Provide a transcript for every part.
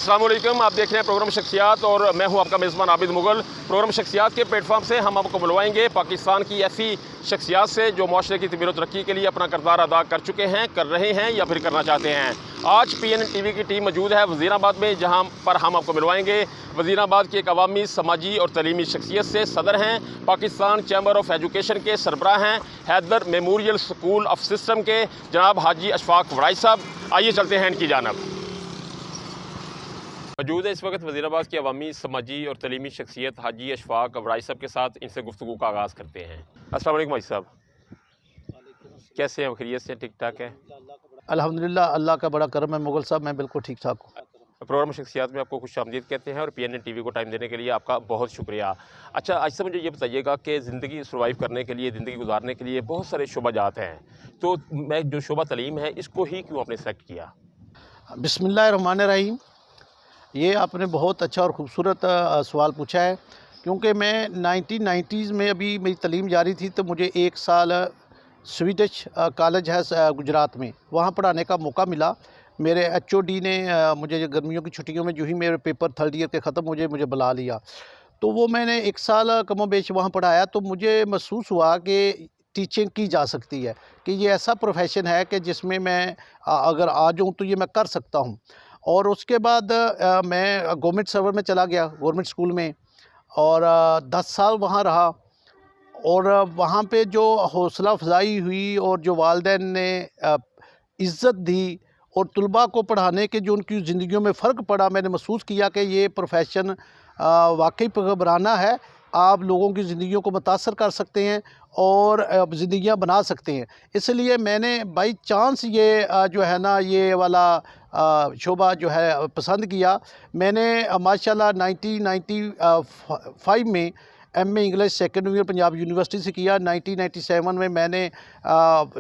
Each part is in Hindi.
अस्सलाम वालेकुम, आप देख रहे हैं प्रोग्राम शख्सियात और मैं हूं आपका मेज़बान आबिद मुगल। प्रोग्राम शख्सियात के प्लेटफॉर्म से हम आपको बुलवाएंगे पाकिस्तान की ऐसी शख्सियात से जो माशरे की तमीर तरक्की के लिए अपना किरदार अदा कर चुके हैं, कर रहे हैं या फिर करना चाहते हैं। आज PNN TV की टीम मौजूद है वज़ीराबाद में, जहां पर हम आपको मिलवाएंगे वज़ीराबाद की एक अवामी, समाजी और तलीमी शख्सियत से। सदर हैं पाकिस्तान चैम्बर ऑफ एजुकेशन के सरबराह हैं Haider Memorial School of System के जनाब हाजी अशफाक वड़ाई साहब। आइए चलते हैं इनकी जानब। मौजूद है इस वक्त वज़ीराबाद की अवामी, समाजी और तलीमी शख्सियत हाजी अशफाक वड़ाई साहब के साथ। इनसे गुफ्तगू का आगाज़ करते हैं। अस्सलाम वालेकुम भाई साहब, कैसे हैं? खैरियत से? ठीक ठाक है अल्हम्दुलिल्लाह, अल्लाह का बड़ा करम है मुगल साहब, मैं बिल्कुल ठीक ठाक हूँ। प्रोग्राम शख्सियात में आपको खुशामदीद कहते हैं और PNN TV को टाइम देने के लिए आपका बहुत शुक्रिया। अच्छा, आज से मुझे ये बताइएगा कि ज़िंदगी सर्वाइव करने के लिए, ज़िंदगी गुजारने के लिए बहुत सारे शोबाजात हैं, तो मैं जो शोबा तलीम है इसको ही क्यों आपने सेलेक्ट किया? बिस्मिल्लाहिर्रहमानिर्रहीम, ये आपने बहुत अच्छा और ख़ूबसूरत सवाल पूछा है, क्योंकि मैं 1990s में अभी मेरी तलीम जारी थी, तो मुझे 1 साल स्वीडिश कॉलेज है गुजरात में, वहाँ पढ़ाने का मौका मिला। मेरे HOD ने मुझे गर्मियों की छुट्टियों में जो ही मेरे पेपर 3rd ईयर के ख़त्म मुझे बुला लिया, तो वो मैंने 1 साल कमोबेश वहाँ पढ़ाया। तो मुझे महसूस हुआ कि टीचिंग की जा सकती है, कि ये ऐसा प्रोफेशन है कि जिसमें मैं अगर आ जाऊँ तो ये मैं कर सकता हूँ। और उसके बाद मैं गवर्नमेंट सर्वर में चला गया, गवर्नमेंट स्कूल में, और 10 साल वहाँ रहा। और वहाँ पे जो हौसला अफजाई हुई और जो वालिदैन ने इज़्ज़त दी और तुलबा को पढ़ाने के जो उनकी ज़िंदगियों में फ़र्क पड़ा, मैंने महसूस किया कि ये प्रोफेशन वाकई पैगम्बराना है। आप लोगों की ज़िंदगियों को मुतासर कर सकते हैं और ज़िंदगियाँ बना सकते हैं। इसलिए मैंने बाई चांस ये जो है ना, ये वाला शोबा जो है पसंद किया। मैंने माशाल्लाह 1995 में MA English second year Punjab university से किया। 1997 में मैंने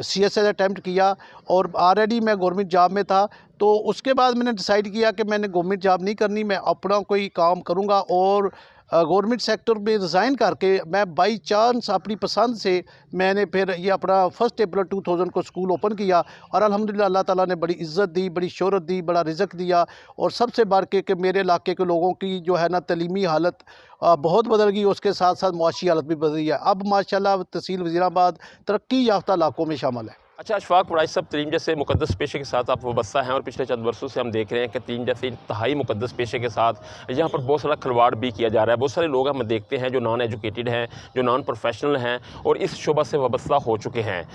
CSS अटैम्प्ट किया और ऑलरेडी मैं गवर्नमेंट जॉब में था। तो उसके बाद मैंने डिसाइड किया कि मैंने गवर्नमेंट जॉब नहीं करनी, मैं अपना कोई काम करूँगा। और गवर्नमेंट सेक्टर में रिज़ाइन करके मैं बाई चांस अपनी पसंद से मैंने फिर ये अपना 1 अप्रैल 2000 को स्कूल ओपन किया। और अल्हम्दुलिल्लाह अल्लाह ताला ने बड़ी इज़्ज़त दी, बड़ी शोहरत दी, बड़ा रिज़्क दिया। और सबसे बढ़ के कि मेरे इलाके के लोगों की जो है ना तलीमी हालत बहुत बदल गई, उसके साथ साथ मुआशी हालत भी बदली है। अब माशाल्लाह तहसील वज़ीराबाद तरक्की याफ्ता इलाकों में शामिल है। अच्छा अशफाक वड़ाई साहब, तलीम जैसे मुक़द्दस पेशे के साथ आप वाबस्ता हैं और पिछले चंद वर्षों से हम देख रहे हैं कि तलीम जैसे इंतहाई मुक़द्दस पेशे के साथ यहाँ पर बहुत सारा खिलवाड़ भी किया जा रहा है। बहुत सारे लोग हम देखते हैं जो नॉन एजुकेटेड हैं, जो नॉन प्रोफेशनल हैं और इस शोबा से वाबस्ता हो चुके हैं।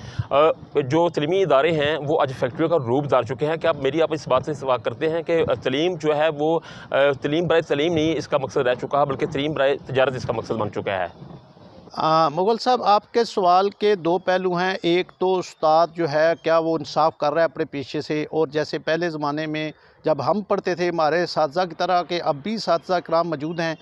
जो तलीमी इदारे हैं वो आज फैक्ट्रियों का रूप धार चुके हैं। क्या आप इस बात से सवाल करते हैं कि तलीम जो है वो तलीम बराए तलीम नहीं इसका मकसद रह चुका, बल्कि तलीम बराए तिजारत इसका मकसद बन चुका है? मुगल साहब, आपके सवाल के 2 पहलू हैं। एक तो उस्ताद जो है क्या वो इंसाफ कर रहा है अपने पेशे से, और जैसे पहले ज़माने में जब हम पढ़ते थे हमारे साथी की तरह के अब भी साथी कराम मौजूद हैं।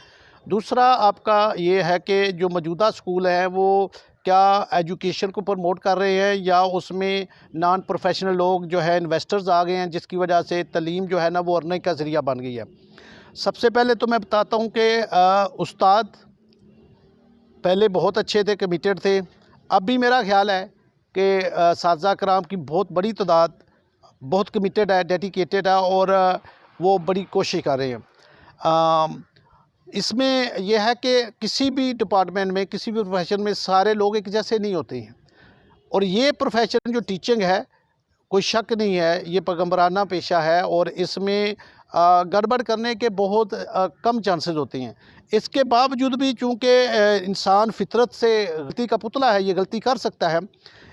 दूसरा आपका ये है कि जो मौजूदा स्कूल हैं वो क्या एजुकेशन को प्रमोट कर रहे हैं या उसमें नॉन प्रोफेशनल लोग जो है इन्वेस्टर्स आ गए हैं, जिसकी वजह से तलीम जो है ना वो अर्निंग का ज़रिया बन गई है। सबसे पहले तो मैं बताता हूँ कि उस्ताद पहले बहुत अच्छे थे, कमिटेड थे। अब भी मेरा ख़्याल है कि साथी कराम की बहुत बड़ी तादाद बहुत कमिटेड है, डेडिकेटेड है और वो बड़ी कोशिश कर रहे हैं। इसमें यह है कि किसी भी डिपार्टमेंट में, किसी भी प्रोफेशन में सारे लोग एक जैसे नहीं होते हैं। और ये प्रोफेशन जो टीचिंग है, कोई शक नहीं है, ये पैगम्बराना पेशा है और इसमें गड़बड़ करने के बहुत कम चांसेस होते हैं। इसके बावजूद भी चूँकि इंसान फितरत से गलती का पुतला है, ये गलती कर सकता है।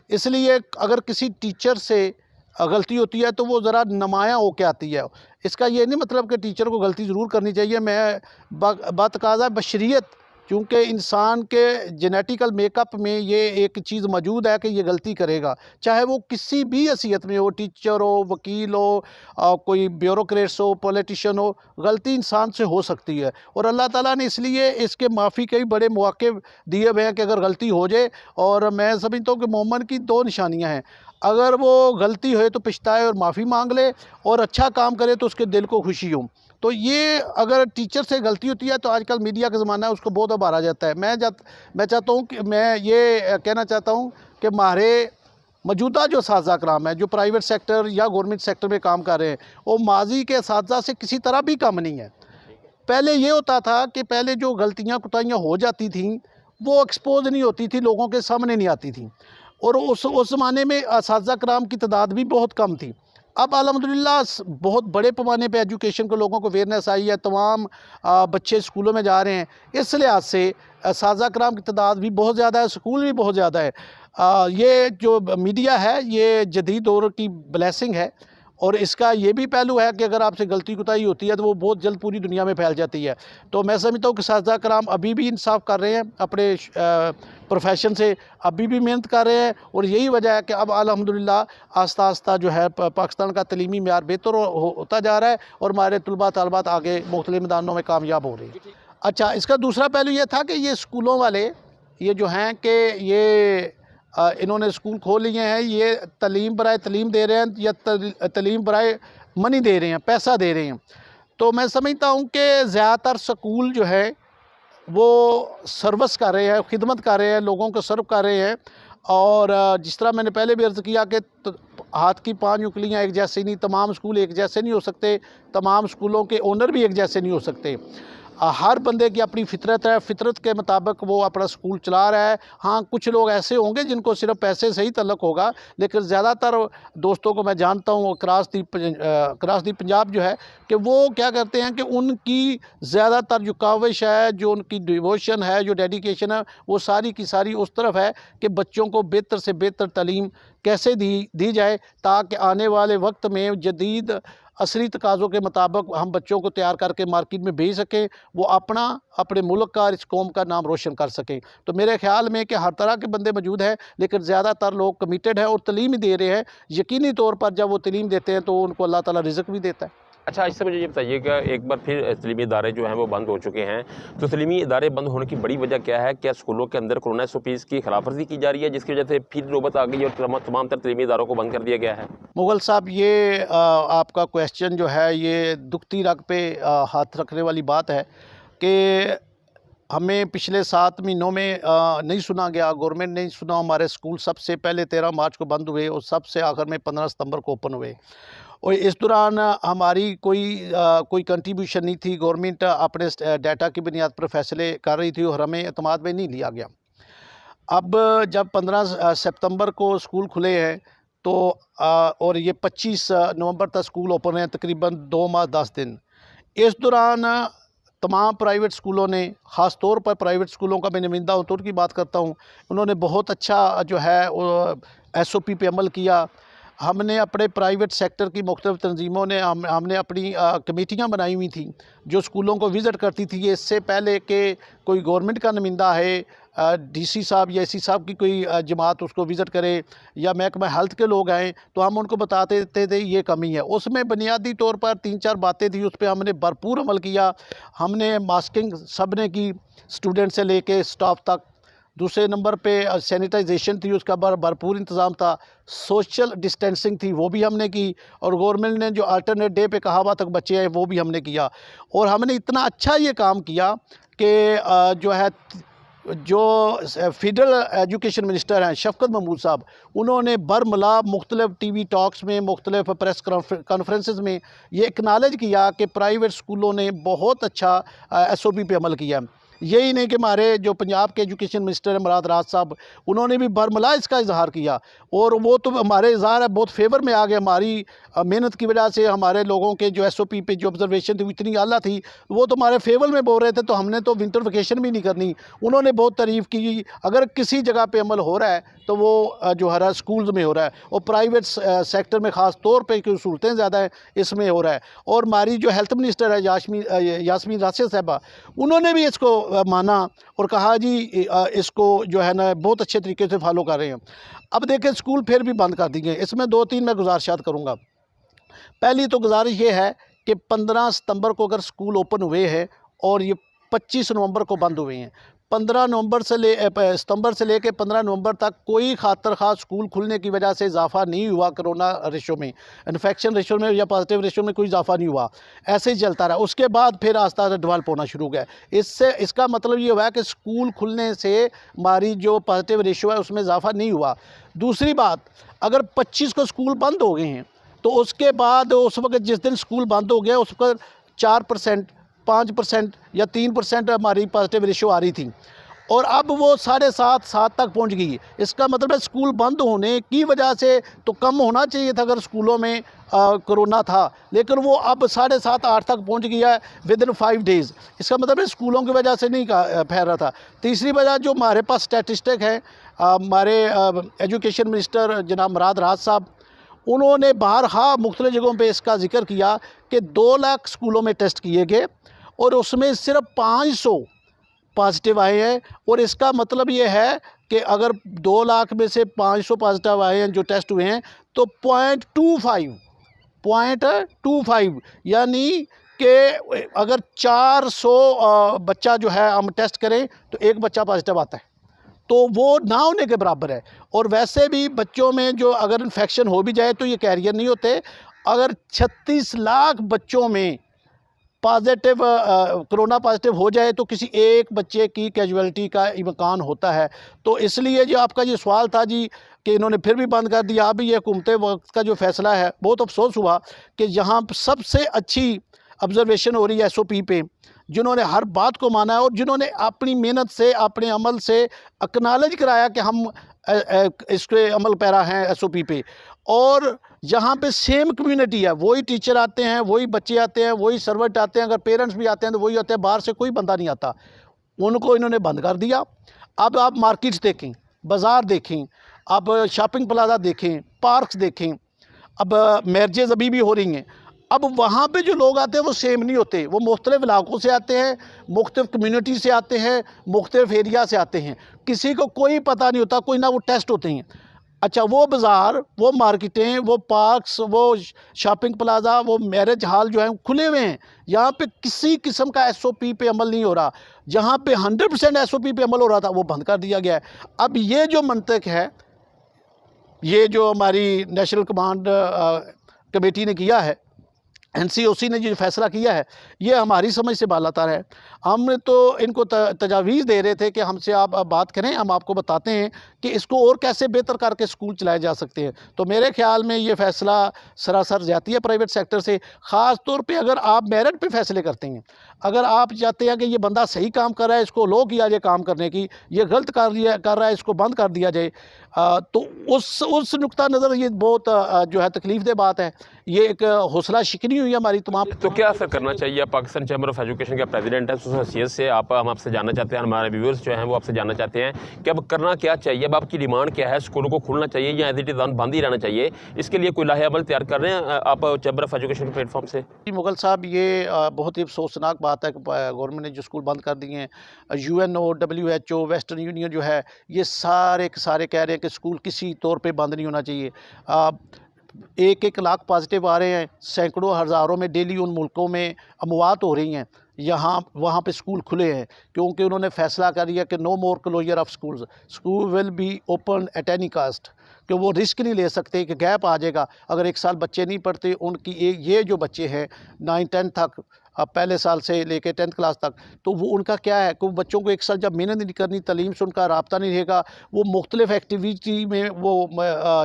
इसलिए अगर किसी टीचर से गलती होती है तो वो ज़रा नुमायाँ होके आती है। इसका ये नहीं मतलब कि टीचर को गलती ज़रूर करनी चाहिए। मैं बातकाज़ा बशरियत, चूँकि इंसान के जेनेटिकल मेकअप में ये एक चीज़ मौजूद है कि ये गलती करेगा, चाहे वो किसी भी हैसियत में हो, टीचर हो, वकील हो, कोई ब्यूरोक्रेट्स हो, पॉलिटिशियन हो, गलती इंसान से हो सकती है। और अल्लाह ताला ने इसलिए इसके माफ़ी के बड़े मौके दिए हुए हैं कि अगर गलती हो जाए, और मैं समझता हूँ कि मोमिन की 2 निशानियाँ हैं, अगर वो गलती हो तो पछताए और माफ़ी मांग ले, और अच्छा काम करे तो उसके दिल को खुशी हो। तो ये अगर टीचर से गलती होती है तो आजकल मीडिया का ज़माना है, उसको बहुत उभारा जाता है। मैं चाहता हूँ कि मैं ये कहना चाहता हूँ कि हमारे मौजूदा जो असातिज़ा कराम है, जो प्राइवेट सेक्टर या गवर्नमेंट सेक्टर में काम कर रहे हैं, वो माजी के असातिज़ा से किसी तरह भी कम नहीं है। पहले ये होता था कि पहले जो गलतियाँ कोताहियाँ हो जाती थीं वो एक्सपोज नहीं होती थी, लोगों के सामने नहीं आती थी, और उस ज़माने में असातिज़ा कराम की तादाद भी बहुत कम थी। अब अल्हम्दुलिल्लाह बहुत बड़े पैमाने पे एजुकेशन को लोगों को अवेयरनेस आई है, तमाम बच्चे स्कूलों में जा रहे हैं। इस लिहाज से असातिज़ा कराम की तादाद भी बहुत ज़्यादा है, स्कूल भी बहुत ज़्यादा है। ये जो मीडिया है ये जदीद दौर की ब्लेसिंग है, और इसका ये भी पहलू है कि अगर आपसे गलती कोताही होती है तो वो बहुत जल्द पूरी दुनिया में फैल जाती है। तो मैं समझता हूँ कि असातिज़ा कराम अभी भी इंसाफ कर रहे हैं अपने प्रोफेशन से, अभी भी मेहनत कर रहे हैं, और यही वजह है कि अब अल्हम्दुलिल्लाह आस्ता आस्ता जो है पाकिस्तान का तलीमी मेयार बेहतर होता जा रहा है, और हमारे तलबा तलबात आगे मुख्तलिफ मैदानों में कामयाब हो रही है। अच्छा, इसका दूसरा पहलू ये था कि ये स्कूलों वाले ये जो हैं कि ये इन्होंने स्कूल खोल लिए हैं, ये तालीम बराए तालीम दे रहे हैं या तालीम बराए मनी दे रहे हैं, पैसा दे रहे हैं। तो मैं समझता हूँ कि ज़्यादातर स्कूल जो है वो सर्विस कर रहे हैं, खिदमत कर रहे हैं, लोगों को सर्व कर रहे हैं। और जिस तरह मैंने पहले भी अर्ज़ किया कि हाथ की 5 उंगलियाँ एक जैसी नहीं, तमाम स्कूल एक जैसे नहीं हो सकते, तमाम स्कूलों के ओनर भी एक जैसे नहीं हो सकते। हर बंदे की अपनी फ़ितरत है, फ़ितरत के मुताबिक वो अपना स्कूल चला रहा है। हाँ, कुछ लोग ऐसे होंगे जिनको सिर्फ पैसे से ही तल्लुक़ होगा, लेकिन ज़्यादातर दोस्तों को मैं जानता हूँ क्रॉस दी पंजाब जो है कि वो क्या करते हैं कि उनकी ज़्यादातर जो काविश है, जो उनकी डिवोशन है, जो डेडिकेशन है, वो सारी की सारी उस तरफ है कि बच्चों को बेहतर से बेहतर तालीम कैसे दी जाए, ताकि आने वाले वक्त में जदीद असली तकाज़ों के मुताबिक हम बच्चों को तैयार करके मार्केट में भेज सकें, वो अपने मुल्क का, इस कौम का नाम रोशन कर सकें। तो मेरे ख़्याल में कि हर तरह के बंदे मौजूद हैं, लेकिन ज़्यादातर लोग कमिटेड हैं और तालीम ही दे रहे हैं। यकीनी तौर पर जब वो तालीम देते हैं तो उनको अल्लाह ताला रिज़्क भी देता है। अच्छा, इससे मुझे ये बताइए कि एक बार फिर तलीमी इदारे जो हैं वो बंद हो चुके हैं, तो तलीमी इदारे बंद होने की बड़ी वजह क्या है? क्या स्कूलों के अंदर कोरोना SOPs की खिलाफवर्जी की जा रही है, जिसकी वजह से फिर नौबत आ गई और तमाम तर तलीमी इदारों को बंद कर दिया गया है? मुग़ल साहब, ये आपका क्वेश्चन जो है ये दुखती रग पे हाथ रखने वाली बात है कि हमें पिछले 7 महीनों में नहीं सुना गया, गवर्नमेंट ने नहीं सुना। हमारे स्कूल सबसे पहले 13 मार्च को बंद हुए और सबसे आखिर में 15 सितंबर को ओपन हुए, और इस दौरान हमारी कोई कंट्रीब्यूशन नहीं थी। गवर्नमेंट अपने डाटा की बुनियाद पर फैसले कर रही थी और हमें एतमाद में नहीं लिया गया। अब जब 15 सितंबर को स्कूल खुले हैं तो और ये 25 नवंबर तक स्कूल ओपन हैं, तकरीबन 2 माह 10 दिन। इस दौरान तमाम प्राइवेट स्कूलों ने, ख़ास तौर पर प्राइवेट स्कूलों का मैं नुमाइंदा हूँ तो उनकी बात करता हूँ, उन्होंने बहुत अच्छा जो है SOP पे अमल किया। हमने अपने प्राइवेट सेक्टर की मुख्तलिफ़ तंजीमों ने हमने अपनी कमेटियाँ बनाई हुई थी जो स्कूलों को विज़िट करती थी। इससे पहले कि कोई गवर्नमेंट का नुमाइंदा है, DC साहब या AC साहब की कोई जमात उसको विज़िट करे या महकमा हेल्थ के लोग आएँ, तो हम उनको बताते थे ये कमी है। उसमें बुनियादी तौर पर 3-4 बातें थी, उस पर हमने भरपूर अमल किया। हमने मास्किंग सब ने की, स्टूडेंट से लेके स्टाफ तक। दूसरे नंबर पे सैनिटाइजेशन थी, उसका भरपूर इंतज़ाम था। सोशल डिस्टेंसिंग थी, वो भी हमने की। और गवर्नमेंट ने जो अल्टरनेट डे पे कहा हुआ तक बच्चे हैं वो भी हमने किया। और हमने इतना अच्छा ये काम किया कि जो फेडरल एजुकेशन मिनिस्टर हैं शफ़क़त महमूद साहब, उन्होंने बरमला मुख्तलिफ़ TV टॉक्स में, मुख्तलिफ़ प्रेस कॉन्फ्रेंसेस में ये एक्नॉलेज किया कि प्राइवेट स्कूलों ने बहुत अच्छा SOP पे अमल किया। यही नहीं कि हमारे जो पंजाब के एजुकेशन मिनिस्टर हैं मुराद राज साहब, उन्होंने भी बरमला इसका इजहार किया, और वो तो हमारे इजहार है बहुत फेवर में आ गए। हमारी मेहनत की वजह से हमारे लोगों के जो SOP पे जो ऑब्जर्वेशन थी वो इतनी आला थी, वो तो हमारे फेवर में बोल रहे थे, तो हमने तो विंटर वेकेशन भी नहीं करनी। उन्होंने बहुत तारीफ़ की। अगर किसी जगह पे अमल हो रहा है तो वो जो है स्कूल्स में हो रहा है, और प्राइवेट सेक्टर में ख़ास तौर पे क्योंकि सहूलतें ज़्यादा हैं इसमें हो रहा है। और हमारी जो हेल्थ मिनिस्टर है यास्मीन राशिद साहबा, उन्होंने भी इसको माना और कहा जी इसको जो है ना बहुत अच्छे तरीके से फॉलो कर रहे हैं। अब देखें, स्कूल फिर भी बंद कर दिए। इसमें 2-3 मैं गुजारिशात करूँगा। पहली तो गुजारिश ये है कि 15 सितंबर को अगर स्कूल ओपन हुए हैं और ये 25 नवंबर को बंद हुए हैं, सितंबर से लेकर 15 नवंबर तक कोई खातर खास स्कूल खुलने की वजह से इजाफा नहीं हुआ कोरोना रेशो में, इन्फेक्शन रेशो में या पॉजिटिव रेशो में कोई इजाफा नहीं हुआ, ऐसे ही चलता रहा। उसके बाद फिर आस्ता आस्ता डेवलप होना शुरू हो गया। इसका मतलब ये हुआ कि स्कूल खुलने से हमारी जो पॉजिटिव रेशो है उसमें इजाफा नहीं हुआ। दूसरी बात, अगर 25 को स्कूल बंद हो गए हैं तो उसके बाद उस वक्त जिस दिन स्कूल बंद हो गया उस पर 4%, 5% या 3% हमारी पॉजिटिव रेशो आ रही थी, और अब वो 7.5 तक पहुंच गई। इसका मतलब है स्कूल बंद होने की वजह से तो कम होना चाहिए था अगर स्कूलों में कोरोना था, लेकिन वो अब 7.5 8 तक पहुंच गया है विदिन 5 डेज़। इसका मतलब है स्कूलों की वजह से नहीं फैल रहा था। तीसरी वजह जो हमारे पास स्टैटिस्टिक है, हमारे एजुकेशन मिनिस्टर जनाब मुराद राज साहब, उन्होंने बारहा मुख्तलिफ जगहों पे इसका जिक्र किया कि 2 लाख स्कूलों में टेस्ट किए गए और उसमें सिर्फ 500 पॉजिटिव आए हैं। और इसका मतलब ये है कि अगर 2 लाख में से 500 पॉजिटिव आए हैं जो टेस्ट हुए हैं तो 0.25 यानी कि अगर 400 बच्चा जो है हम टेस्ट करें तो एक बच्चा पॉजिटिव आता है, तो वो ना होने के बराबर है। और वैसे भी बच्चों में जो अगर इन्फेक्शन हो भी जाए तो ये कैरियर नहीं होते। अगर 36 लाख बच्चों में पॉजिटिव कोरोना पॉजिटिव हो जाए तो किसी एक बच्चे की कैजुअलिटी का इम्कान होता है। तो इसलिए जो आपका ये सवाल था जी कि इन्होंने फिर भी बंद कर दिया, अभी ये हुकूमत वक्त का जो फ़ैसला है, बहुत अफसोस हुआ कि यहाँ सबसे अच्छी ऑब्जर्वेशन हो रही है SOP पे, जिन्होंने हर बात को माना है और जिन्होंने अपनी मेहनत से अपने अमल से एक्नॉलेज कराया कि हम इसके अमल पैरा हैं SOP पे। और यहाँ पे सेम कम्युनिटी है, वही टीचर आते हैं, वही बच्चे आते हैं, वही सर्वेंट आते हैं, अगर पेरेंट्स भी आते हैं तो वही आते हैं, बाहर से कोई बंदा नहीं आता। उनको इन्होंने बंद कर दिया। अब आप मार्केट्स देखें, बाज़ार देखें, अब शॉपिंग प्लाजा देखें, पार्क्स देखें, अब मैरिजेज़ अभी भी हो रही हैं। अब वहाँ पे जो लोग आते हैं वो सेम नहीं होते, वो मुख्तलिफ इलाकों से आते हैं, मुख्तलिफ कम्युनिटी से आते हैं, मुख्तलिफ एरिया से आते हैं। किसी को कोई पता नहीं होता, कोई ना वो टेस्ट होते हैं। अच्छा, वो बाज़ार, वो मार्केटें, वो पार्क्स, वो शॉपिंग प्लाजा, वो मैरिज हॉल जो है खुले हुए हैं। यहाँ पे किसी किस्म का SOP पे अमल नहीं हो रहा। जहाँ पे 100% SOP पे अमल हो रहा था वो बंद कर दिया गया है। अब ये जो मंतक है, ये जो हमारी नेशनल कमांड कमेटी ने किया है, NCOC ने जो फैसला किया है, ये हमारी समझ से बालातर है। हम तो इनको तजावीज़ दे रहे थे कि हमसे आप बात करें, हम आपको बताते हैं कि इसको और कैसे बेहतर करके स्कूल चलाए जा सकते हैं। तो मेरे ख्याल में ये फ़ैसला सरासर ज़्यादती है प्राइवेट सेक्टर से, ख़ास तौर पे अगर आप मेरिट पे फ़ैसले करते हैं। अगर आप चाहते हैं कि ये बंदा सही काम कर रहा है, इसको लो किया जाए काम करने की, ये गलत कर रहा है, इसको बंद कर दिया जाए, तो उस नुक्ता नज़र ये बहुत जो है तकलीफ़देह बात है। ये एक हौसला शिकनी हुई हमारी तमाम। तो क्या असर करना चाहिए? आप पाकिस्तान चैम्बर ऑफ एजुकेशन के प्रेसिडेंट हैं, उस हैसियत से हम आपसे जानना चाहते हैं, हमारे व्यूअर्स जो हैं वो आपसे जानना चाहते हैं कि अब करना क्या चाहिए? अब आपकी डिमांड क्या है? स्कूलों को खोलना चाहिए या एज इट इज़ बंद ही रहना चाहिए? इसके लिए कोई लाहे अमल तैयार कर रहे हैं आप चैम्बर ऑफ एजुकेशन प्लेटफॉर्म से? मुगल साहब, ये बहुत ही अफसोसनाक बात है कि गवर्नमेंट ने जो स्कूल बंद कर दिए हैं। UNO, WHO, वेस्टर्न यूनियन जो है, ये सारे के सारे कह रहे हैं कि स्कूल किसी तौर पे बंद नहीं होना चाहिए। 1-1 लाख पॉजिटिव आ रहे हैं, सैकड़ों हज़ारों में डेली उन मुल्कों में अमवात हो रही हैं, यहाँ वहाँ पे स्कूल खुले हैं क्योंकि उन्होंने फ़ैसला कर दिया कि no more closure of schools, school will be open at any cost. कि वो रिस्क नहीं ले सकते कि गैप आ जाएगा, अगर 1 साल बच्चे नहीं पढ़ते, उनकी ये जो बच्चे हैं 9-10 तक, पहले साल से लेके 10th क्लास तक, तो वो उनका क्या है कि बच्चों को 1 साल जब मेहनत नहीं करनी, तालीम से उनका राब्ता नहीं रहेगा, वो मुख्तलिफ एक्टिविटी में वो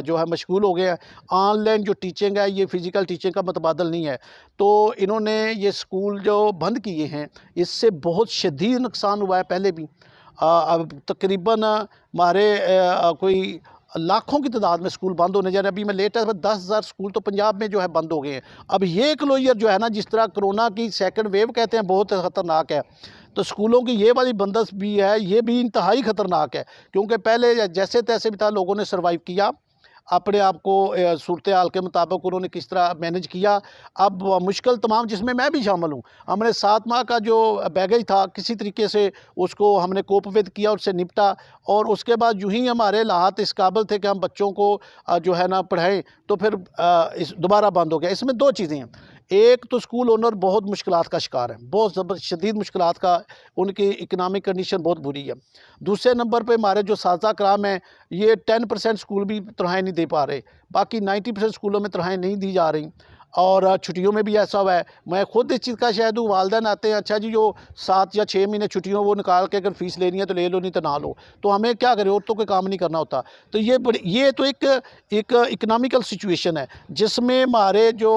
जो है मशगूल हो गए हैं। ऑनलाइन जो टीचिंग है ये फ़िज़िकल टीचिंग का मुतबादल नहीं है। तो इन्होंने ये स्कूल जो बंद किए हैं, इससे बहुत शदीद नुकसान हुआ है। पहले भी अब तकरीबन हमारे कोई लाखों की तादाद में स्कूल बंद होने जा रहे हैं। अभी मैं लेटेस्ट 10,000 स्कूल तो पंजाब में जो है बंद हो गए हैं। अब ये क्लोजर जो है ना, जिस तरह कोरोना की सेकंड वेव कहते हैं, बहुत ख़तरनाक है। तो स्कूलों की ये वाली बंदश भी है, ये भी इंतहाई ख़तरनाक है क्योंकि पहले जैसे तैसे भी था, लोगों ने सर्वाइव किया, अपने आप को सूरत हाल के मुताबिक उन्होंने किस तरह मैनेज किया। अब मुश्किल तमाम, जिसमें मैं भी शामिल हूँ, हमने 7 माह का जो बैगेज था किसी तरीके से उसको हमने कोप विद किया, उससे निपटा। और उसके बाद यूँ ही हमारे हालात इस काबिल थे कि हम बच्चों को जो है ना पढ़ाएं, तो फिर इस दोबारा बंद हो गया। इसमें 2 चीज़ें हैं। एक तो स्कूल ओनर बहुत मुश्किलात का शिकार है, बहुत शदीद मुश्किलात का, उनकी इकनॉमिक कंडीशन बहुत बुरी है। दूसरे नंबर पे हमारे जो साज़ा कराम हैं, ये 10% स्कूल भी तनख्वाहें नहीं दे पा रहे, बाकी 90% स्कूलों में तनख्वाहें नहीं दी जा रही। और छुट्टियों में भी ऐसा हुआ है, मैं खुद इस चीज़ का शायद हूँ। वालिदैन आते हैं, अच्छा जी जो 7 या 6 महीने छुट्टियों वो निकाल के अगर फ़ीस लेनी है तो ले लो, नहीं तो ना लो। तो हमें क्या करें, और तो कोई काम नहीं करना होता। तो ये तो एक इकनॉमिकल सिचुएशन है जिसमें हमारे जो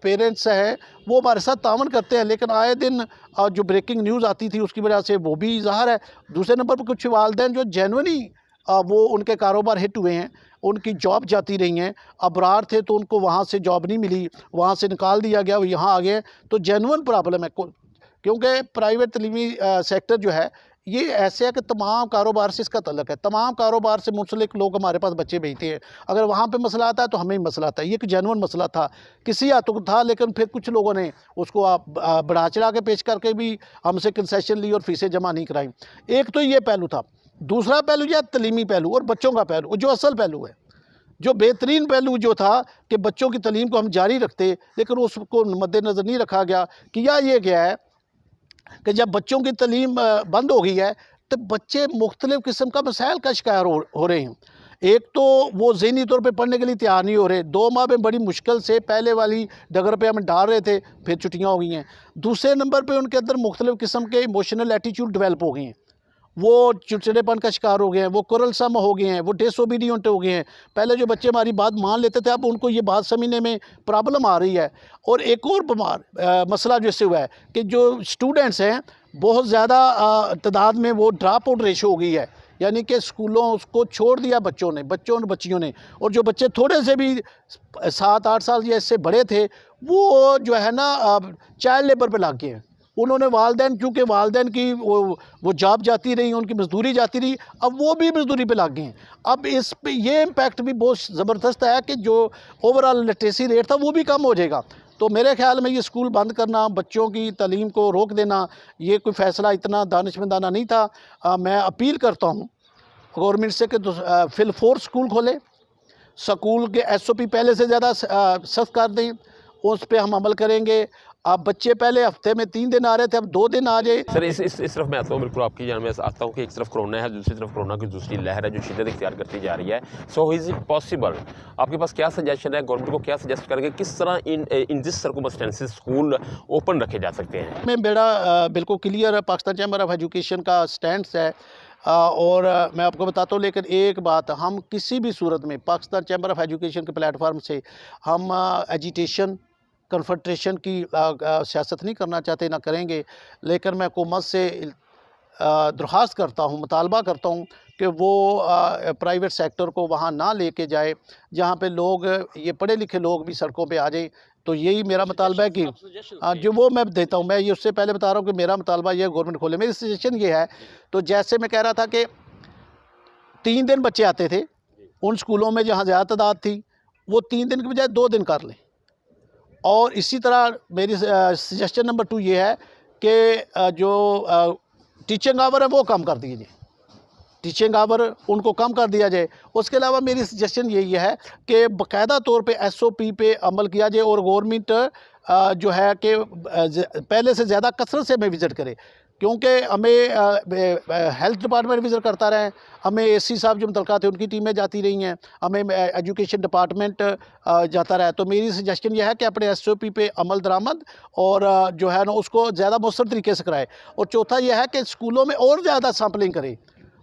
पेरेंट्स हैं वो हमारे साथ तावन करते हैं, लेकिन आए दिन जो ब्रेकिंग न्यूज़ आती थी उसकी वजह से वो भी ज़ाहिर है। दूसरे नंबर पर कुछ वालिदैन जो जेन्युइनली वो उनके कारोबार हिट हुए हैं, उनकी जॉब जाती रही हैं, अबरार थे तो उनको वहाँ से जॉब नहीं मिली, वहाँ से निकाल दिया गया, वो यहाँ आ गए। तो जेन्युइन प्रॉब्लम है क्योंकि प्राइवेट तलीमी सेक्टर जो है ये ऐसे है कि तमाम कारोबार से इसका तल्लक है, तमाम कारोबार से मुंसलिक लोग हमारे पास बच्चे भेजते हैं। अगर वहाँ पे मसला आता है तो हमें भी मसला आता है। ये एक जेन्युइन मसला था, किसी हद तक था, लेकिन फिर कुछ लोगों ने उसको बढ़ा चढ़ा के पेश करके भी हमसे कंसेशन ली और फीसें जमा नहीं कराई। एक तो ये पहलू था। दूसरा पहलू यह तलीमी पहलू और बच्चों का पहलू, जो असल पहलू है, जो बेहतरीन पहलू जो था कि बच्चों की तलीम को हम जारी रखते, लेकिन उसको मद्देनज़र नहीं रखा गया। कि ये गया है कि जब बच्चों की तलीम बंद हो गई है तो बच्चे मुख्तलिफ़ किस्म का मसाइल का शिकार हो रहे हैं। एक तो वो ज़हनी तौर पे पढ़ने के लिए तैयार नहीं हो रहे। 2 माह में बड़ी मुश्किल से पहले वाली डगर पे हम डाल रहे थे, फिर छुट्टियाँ हो गई हैं। दूसरे नंबर पे उनके अंदर मुख्तलिफ़ किस्म के इमोशनल एटीट्यूड डेवलप हो गए हैं, वो चिड़चिड़ेपन का शिकार हो गए हैं, वो कुरलसम हो गए हैं, वो डिसोबीडिएंट हो गए हैं। पहले जो बच्चे हमारी बात मान लेते थे, अब उनको ये बात समझने में प्रॉब्लम आ रही है। और एक और मसला जैसे हुआ है कि जो स्टूडेंट्स हैं बहुत ज़्यादा तादाद में वो ड्रॉप आउट रेशो हो गई है, यानी कि स्कूलों उसको छोड़ दिया बच्चों और बच्चियों ने। और जो बच्चे थोड़े से भी 7-8 साल या इससे बड़े थे वो जो है ना चाइल्ड लेबर पे लग गए हैं। उन्होंने वालिदैन, क्योंकि वालिदैन की वो जॉब जाती रही, उनकी मजदूरी जाती रही, अब वो भी मजदूरी पे लग गए हैं। अब इस पे ये इम्पैक्ट भी बहुत ज़बरदस्त है कि जो ओवरऑल लिटरेसी रेट था वो भी कम हो जाएगा। तो मेरे ख़्याल में ये स्कूल बंद करना, बच्चों की तालीम को रोक देना, ये कोई फ़ैसला इतना दानिशमंदाना नहीं था। मैं अपील करता हूँ गवर्नमेंट से कि फिल फोर्स स्कूल खोलें, स्कूल के SOP पहले से ज़्यादा सख्त कर दें, उस पर हम अमल करेंगे। अब बच्चे पहले हफ्ते में 3 दिन आ रहे थे, अब 2 दिन आ जाए। सर इस तरफ मैं आता हूँ, बिल्कुल आपकी जान में आता हूँ कि एक तरफ कोरोना है, दूसरी तरफ कोरोना की दूसरी लहर है जो शिद्दत इख्तियार करती जा रही है। सो इज़ इट पॉसिबल, आपके पास क्या सजेशन है, गवर्नमेंट को क्या सजेस्ट करेंगे, किस तरह in this circumstances school open रखे जा सकते हैं? मैं मेरा बिल्कुल क्लियर है, पाकिस्तान चैम्बर ऑफ एजुकेशन का स्टैंड है। और मैं आपको बताता हूँ, लेकिन एक बात, हम किसी भी सूरत में पाकिस्तान चैम्बर ऑफ एजुकेशन के प्लेटफार्म से हम एजिटेशन कन्फ्रंटेशन की सियासत नहीं करना चाहते, ना करेंगे। लेकिन मैं हुकूमत से दरख्वास्त करता हूँ, मुतालबा करता हूँ कि वो प्राइवेट सेक्टर को वहाँ ना लेके जाए जहाँ पे लोग, ये पढ़े लिखे लोग भी सड़कों पे आ जाएं। तो यही मेरा मुतालबा है कि जो वो मैं देता हूँ, मैं ये उससे पहले बता रहा हूँ कि मेरा मुतालबा ये गवर्नमेंट खोले। मेरी सजेशन ये है, तो जैसे मैं कह रहा था कि 3 दिन बच्चे आते थे उन स्कूलों में जहाँ ज़्यादा तादाद थी, वो 3 दिन के बजाय 2 दिन कर लें। और इसी तरह मेरी सजेशन नंबर 2 ये है कि जो टीचिंग आवर है वो कम कर दिए जाए, टीचिंग आवर उनको कम कर दिया जाए। उसके अलावा मेरी सजेशन यही है कि बाकायदा तौर पे SOP पे अमल किया जाए और गवर्नमेंट जो है कि पहले से ज़्यादा कसरत से हमें विज़िट करे, क्योंकि हमें हेल्थ डिपार्टमेंट विज़िट करता रहे, हमें AC साहब जो मुतलका थे उनकी टीमें जाती रही हैं, हमें एजुकेशन डिपार्टमेंट जाता रहा है। तो मेरी सजेशन यह है कि अपने SOP पे अमल दरामद और जो है ना उसको ज़्यादा मौसर तरीके से कराए। और चौथा यह है कि स्कूलों में और ज़्यादा सैम्पलिंग करें,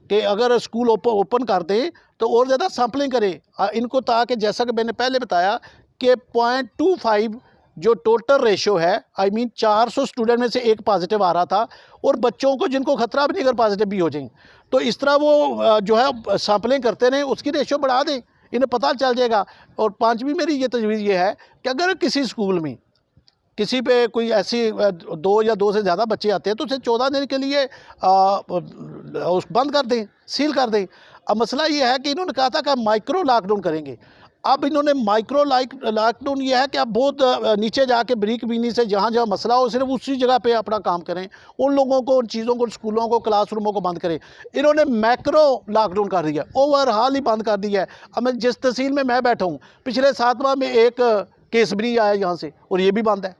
कि अगर स्कूल ओपन कर दें तो और ज़्यादा सैम्पलिंग करें इनको, ताकि जैसा कि मैंने पहले बताया कि 0.25 जो टोटल रेशो है, I mean 400 स्टूडेंट में से 1 पॉजिटिव आ रहा था, और बच्चों को जिनको ख़तरा भी नहीं अगर पॉजिटिव भी हो जाए, तो इस तरह वो जो है सैम्पलिंग करते रहें, उसकी रेशो बढ़ा दें, इन्हें पता चल जाएगा। और 5वीं मेरी ये तजवीज़ ये है कि अगर किसी स्कूल में किसी पे कोई ऐसी 2 या 2 से ज़्यादा बच्चे आते हैं तो उसे 14 दिन के लिए उस बंद कर दें, सील कर दें। अब मसला ये है कि इन्होंने कहा था कि माइक्रो लॉकडाउन करेंगे। अब इन्होंने माइक्रो लॉकडाउन ये है कि आप बहुत नीचे जाके बरीक बीनी से जहाँ जहाँ मसला हो सिर्फ उसी जगह पे अपना काम करें, उन लोगों को, उन चीज़ों को, स्कूलों को, क्लासरूमों को बंद करें। इन्होंने मैक्रो लॉकडाउन कर दिया, ओवरऑल ही बंद कर दिया है। अब मैं जिस तहसील में मैं बैठा हूँ, पिछले 7 माह में 1 केस भी नहीं आया यहाँ से, और ये भी बंद है।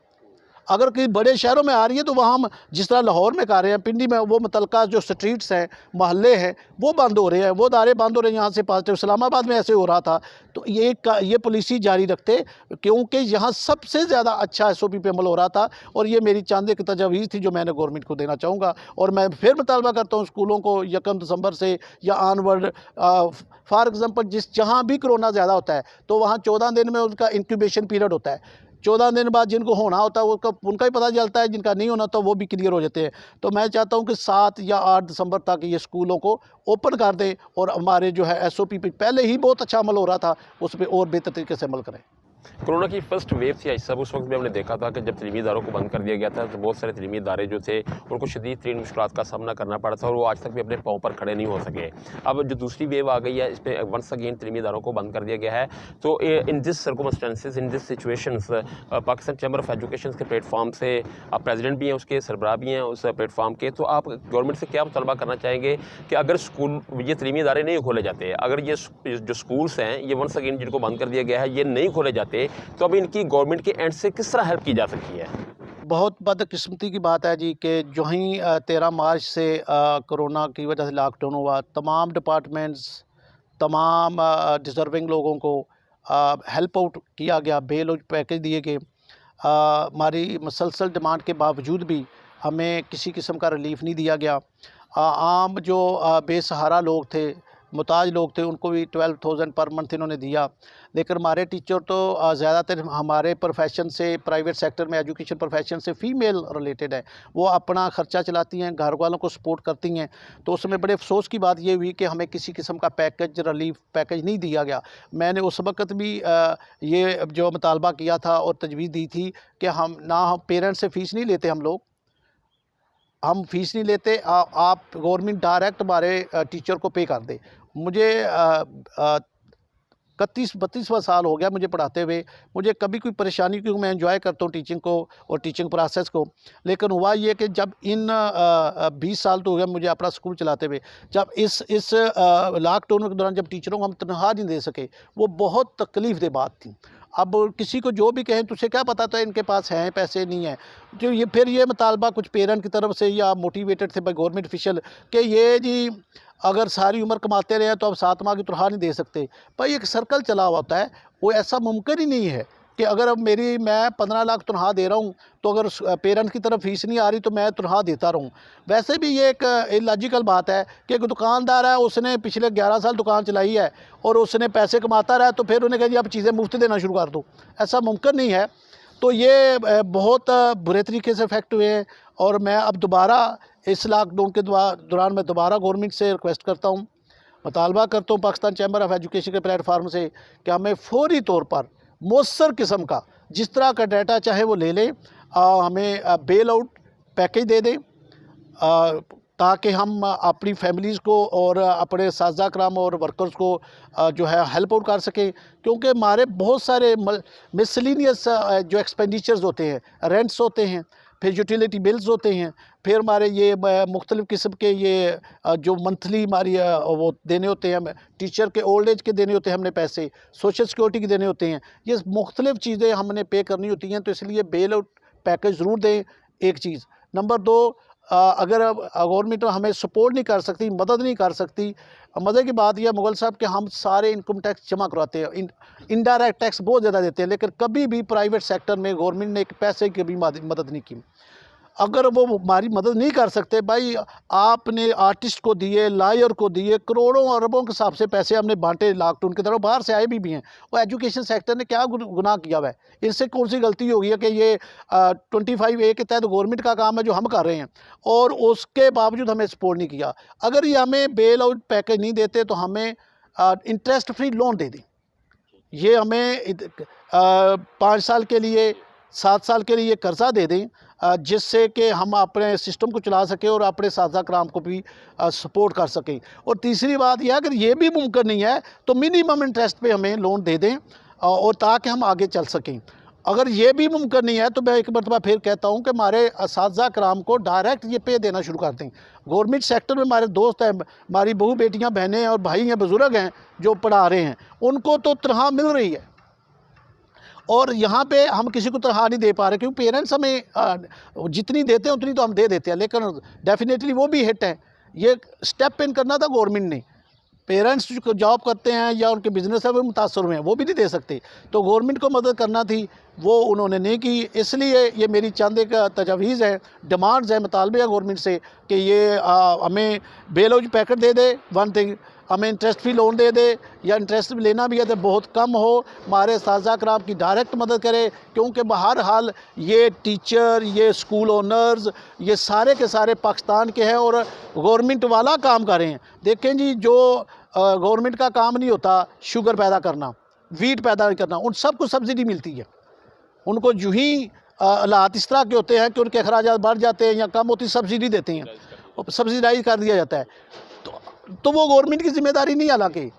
अगर कहीं बड़े शहरों में आ रही है तो वहाँ हम जिस तरह लाहौर में कर रहे हैं, पिंडी में वो मुतलका जो स्ट्रीट्स हैं, मोहल्ले हैं, वो बंद हो रहे हैं, वो दायरे बंद हो रहे हैं यहाँ से पॉजिटिव। इस्लामाबाद में ऐसे हो रहा था। तो ये पॉलिसी जारी रखते, क्योंकि यहाँ सबसे ज़्यादा अच्छा SOP पे अमल हो रहा था। और ये मेरी चांदे की तजावीज़ थी जो मैंने गवर्नमेंट को देना चाहूँगा। और मैं फिर मुतालबा करता हूँ स्कूलों को 1 दिसंबर से या ऑनवर्ड, फॉर एग्ज़ाम्पल जहाँ भी कोरोना ज़्यादा होता है तो वहाँ 14 दिन में उनका इंक्यूबेशन पीरियड होता है। 14 दिन बाद जिनको होना होता है उनका ही पता चलता है, जिनका नहीं होना तो वो भी क्लियर हो जाते हैं। तो मैं चाहता हूँ कि 7 या 8 दिसंबर तक ये स्कूलों को ओपन कर दें और हमारे जो है SOP पे पहले ही बहुत अच्छा अमल हो रहा था, उस पर और बेहतर तरीके से अमल करें। कोरोना की फर्स्ट वेव थी आज सब, उस वक्त भी हमने देखा था कि जब तलीमी इदारों को बंद कर दिया गया था तो बहुत सारे तलीमी इदारे जो थे उनको शदीद तरीन मुश्किलात का सामना करना पड़ा था और वो आज तक भी अपने पाँव पर खड़े नहीं हो सके। अब जो दूसरी वेव आ गई है, इस पर वंस अगेन तलीमी इदारों को बंद कर दिया गया है। तो in this circumstances, in this situations, Pakistan Chamber of Education के प्लेटफॉर्म से आप प्रेसिडेंट भी हैं, उसके सरबराह भी हैं उस प्लेटफॉर्म के, तो आप गवर्नमेंट से क्या मुतालबा करना चाहेंगे कि अगर स्कूल ये तलीमी इदारे नहीं खोले जाते, अगर ये जो स्कूल्स हैं ये वंस अगेन जिनको बंद कर दिया गया है ये नहीं खोले जाते, तो अब इनकी गवर्नमेंट के एंड से किस तरह हेल्प की जा सकती है? बहुत बदकिस्मती की बात है जी कि जो ही 13 मार्च से कोरोना की वजह से लॉकडाउन हुआ, तमाम डिपार्टमेंट्स, तमाम डिज़र्विंग लोगों को हेल्प आउट किया गया, बेल आउट पैकेज दिए गए। हमारी मुसलसल डिमांड के बावजूद भी हमें किसी किस्म का रिलीफ नहीं दिया गया। आम जो बेसहारा लोग थे, मुहताज लोग थे, उनको भी 12,000 पर मंथ इन्होंने दिया। लेकिन हमारे टीचर तो ज़्यादातर हमारे प्रोफेशन से, प्राइवेट सेक्टर में एजुकेशन प्रोफेशन से फ़ीमेल रिलेटेड है, वो अपना ख़र्चा चलाती हैं, घर वालों को सपोर्ट करती हैं। तो उसमें बड़े अफसोस की बात ये हुई कि हमें किसी किस्म का पैकेज, रिलीफ पैकेज नहीं दिया गया। मैंने उस वक़्त भी ये जो मुतालबा किया था और तजवीज़ दी थी कि हम पेरेंट्स से फ़ीस नहीं लेते, हम फ़ीस नहीं लेते, आप गवर्नमेंट डायरेक्ट हमारे टीचर को पे कर दे। मुझे 31-32वां साल हो गया मुझे पढ़ाते हुए, मुझे कभी कोई परेशानी, क्योंकि मैं एंजॉय करता हूँ टीचिंग को और टीचिंग प्रोसेस को। लेकिन हुआ ये कि जब इन 20 साल तो हो गया मुझे अपना स्कूल चलाते हुए, जब इस लॉकडाउन के दौरान जब टीचरों को हम तनख्वाह नहीं दे सके, वो बहुत तकलीफ़देह बात थी। अब किसी को जो भी कहें तो उसे क्या पता था इनके पास हैं पैसे, नहीं हैं। जो ये फिर ये मुतालबा कुछ पेरेंट की तरफ से या मोटिवेटेड थे बाय गवर्नमेंट ऑफिशियल कि ये जी अगर सारी उम्र कमाते रहे तो अब 7 माह की तनख्वाह नहीं दे सकते। भाई एक सर्कल चला हुआ होता है, वो ऐसा मुमकिन ही नहीं है कि अगर अब मैं 15 लाख तनख्वाह दे रहा हूँ तो अगर पेरेंट की तरफ फीस नहीं आ रही तो मैं तनख्वाह देता रहूँ। वैसे भी ये एक इलॉजिकल बात है कि एक दुकानदार है, उसने पिछले 11 साल दुकान चलाई है और उसने पैसे कमाता रहा, तो फिर उन्हें कहा जी अब चीज़ें मुफ्त देना शुरू कर दो। ऐसा मुमकिन नहीं है। तो ये बहुत बुरे तरीके से इफ़ेक्ट हुए हैं। और मैं अब दोबारा इस लॉकडाउन के दौरान मैं दोबारा गवर्नमेंट से रिक्वेस्ट करता हूँ, मुतालबा करता हूँ पाकिस्तान चैम्बर ऑफ एजुकेशन के प्लेटफार्म से कि हमें फौरी तौर पर मौसर किस्म का जिस तरह का डाटा चाहे वो ले लें, हमें बेल आउट पैकेज दे दें, ताकि हम अपनी फैमिलीज़ को और अपने साज़ा कराम और वर्कर्स को जो है हेल्प आउट कर सकें। क्योंकि हमारे बहुत सारे मिसलिनियस जो एक्सपेंडिचर्स होते हैं, रेंट्स होते हैं, फिर यूटिलिटी बिल्स होते हैं, फिर हमारे ये मुख्तलिफ़ किस्म के ये जो मंथली हमारी वो देने होते हैं, टीचर के ओल्ड एज के देने होते हैं हमने पैसे, सोशल सिक्योरिटी के देने होते हैं, ये मुख्तलिफ़ चीज़ें हमने पे करनी होती हैं। तो इसलिए बेल आउट पैकेज ज़रूर दें, एक चीज़। नंबर 2, अगर गवर्नमेंट हमें सपोर्ट नहीं कर सकती, मदद नहीं कर सकती, मज़े की बात यह मुगल साहब कि हम सारे इनकम टैक्स जमा करवाते हैं, इनडायरेक्ट टैक्स बहुत ज़्यादा देते हैं, लेकिन कभी भी प्राइवेट सेक्टर में गवर्नमेंट ने एक पैसे की भी मदद नहीं की। अगर वो हमारी मदद नहीं कर सकते, भाई आपने आर्टिस्ट को दिए, लायर को दिए, करोड़ों अरबों के हिसाब से पैसे हमने बांटे लॉकडाउन की तरफ, बाहर से आए भी हैं। और एजुकेशन सेक्टर ने क्या गुनाह किया हुआ है? इससे कौन सी गलती होगी है कि ये 25A के तहत गवर्नमेंट का काम है जो हम कर रहे हैं और उसके बावजूद हमें सपोर्ट नहीं किया। अगर ये हमें बेल आउट पैकेज नहीं देते तो हमें इंटरेस्ट फ्री लोन दे दें। ये हमें 5 साल के लिए, 7 साल के लिए कर्ज़ा दे दें, जिससे कि हम अपने सिस्टम को चला सकें और अपने साझा कराम को भी सपोर्ट कर सकें। और तीसरी बात यह है, अगर ये भी मुमकिन नहीं है तो मिनिमम इंटरेस्ट पे हमें लोन दे दें और ताकि हम आगे चल सकें। अगर ये भी मुमकिन नहीं है तो मैं एक मरतबा फिर कहता हूँ कि हमारे साझा कराम को डायरेक्ट ये पे देना शुरू कर दें। गवर्नमेंट सेक्टर में हमारे दोस्त हैं, हमारी बहू बेटियाँ, बहनें और भाई हैं, बुज़ुर्ग हैं जो पढ़ा रहे हैं, उनको तो तनख्वाह मिल रही है और यहाँ पे हम किसी को तनख्वाह नहीं दे पा रहे, क्योंकि पेरेंट्स हमें जितनी देते हैं उतनी तो हम दे देते हैं, लेकिन डेफिनेटली वो भी हिट है। ये स्टेप इन करना था गवर्नमेंट ने। पेरेंट्स जो जॉब करते हैं या उनके बिज़नेस है वो मुतासर हुए हैं, वो भी नहीं दे सकते, तो गवर्नमेंट को मदद करना थी, वो उन्होंने नहीं की। इसलिए ये मेरी चंद एक तजावीज़ है, डिमांड्स है, मुतालबे है गवर्नमेंट से कि ये हमें बेलौज पैकेट दे दे, वन थिंग, हमें इंटरेस्ट फ्री लोन दे दे, या इंटरेस्ट भी लेना भी है तो बहुत कम हो, हमारे साजा कराम की डायरेक्ट मदद करे, क्योंकि बहर हाल ये टीचर, ये स्कूल ओनर्स, ये सारे के सारे पाकिस्तान के हैं और गवर्नमेंट वाला काम कर रहे हैं। देखें जी, जो गवर्नमेंट का काम नहीं होता, शुगर पैदा करना, वीट पैदा करना, उन सबको सब्सिडी मिलती है। उनको जो ही हालात इस तरह के होते हैं कि उनके अखराजात बढ़ जाते हैं या कम होती, सब्सिडी देते हैं, सब्सिडाइज कर दिया जाता है। तो वो गवर्नमेंट की जिम्मेदारी नहीं, हालांकि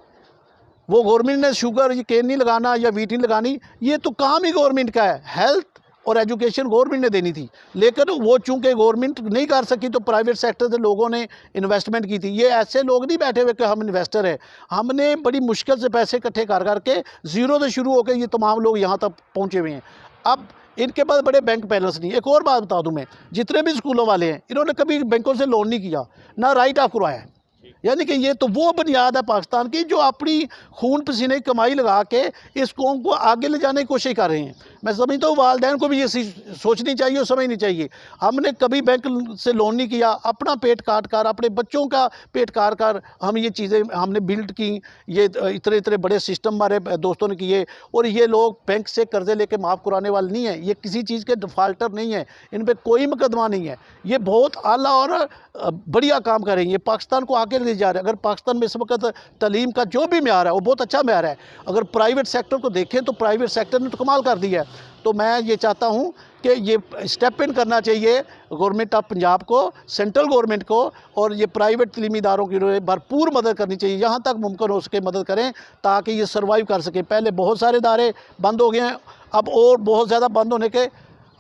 वो गवर्नमेंट ने शुगर, ये केन नहीं लगाना या वीट नहीं लगानी, ये तो काम ही गवर्नमेंट का है। हेल्थ और एजुकेशन गवर्नमेंट ने देनी थी, लेकिन वो चूंकि गवर्नमेंट नहीं कर सकी तो प्राइवेट सेक्टर से लोगों ने इन्वेस्टमेंट की थी। ये ऐसे लोग नहीं बैठे हुए कि हम इन्वेस्टर हैं, हमने बड़ी मुश्किल से पैसे इकट्ठे कर करके ज़ीरो से शुरू होकर ये तमाम लोग यहाँ तक पहुँचे हुए हैं। अब इनके पास बड़े बैंक बैलेंस नहीं। एक और बात बता दूं मैं, जितने भी स्कूलों वाले हैं, इन्होंने कभी बैंकों से लोन नहीं किया, ना राइट ऑफ करवाया है। यानी कि ये तो वो बुनियाद है पाकिस्तान की जो अपनी खून पसीने की कमाई लगा के इस कौम को आगे ले जाने की कोशिश कर रहे हैं। मैं समझता हूँ वालिदैन को भी ये सोचनी चाहिए और समझनी चाहिए। हमने कभी बैंक से लोन नहीं किया, अपना पेट काट कर, अपने बच्चों का पेट काट कर हम ये चीज़ें हमने बिल्ड की। ये इतने इतने बड़े सिस्टम हमारे दोस्तों ने किए, और ये लोग बैंक से कर्जे लेके माफ़ कराने वाले नहीं है, ये किसी चीज़ के डिफ़ाल्टर नहीं है, इन पर कोई मुकदमा नहीं है। ये बहुत आला और बढ़िया काम कर रहे हैं, ये पाकिस्तान को आगे ले जा रहे हैं। अगर पाकिस्तान में इस वक्त तालीम का जो भी म्यार है वो बहुत अच्छा म्यार है। अगर प्राइवेट सेक्टर को देखें तो प्राइवेट सेक्टर ने तो कमाल कर दिया है। तो मैं ये चाहता हूँ कि ये स्टेप इन करना चाहिए गवर्नमेंट ऑफ पंजाब को, सेंट्रल गवर्नमेंट को, और ये प्राइवेट तालीमी इदारों की भरपूर मदद करनी चाहिए, जहाँ तक मुमकिन हो सके मदद करें ताकि ये सर्वाइव कर सके। पहले बहुत सारे इदारे बंद हो गए हैं, अब और बहुत ज़्यादा बंद होने के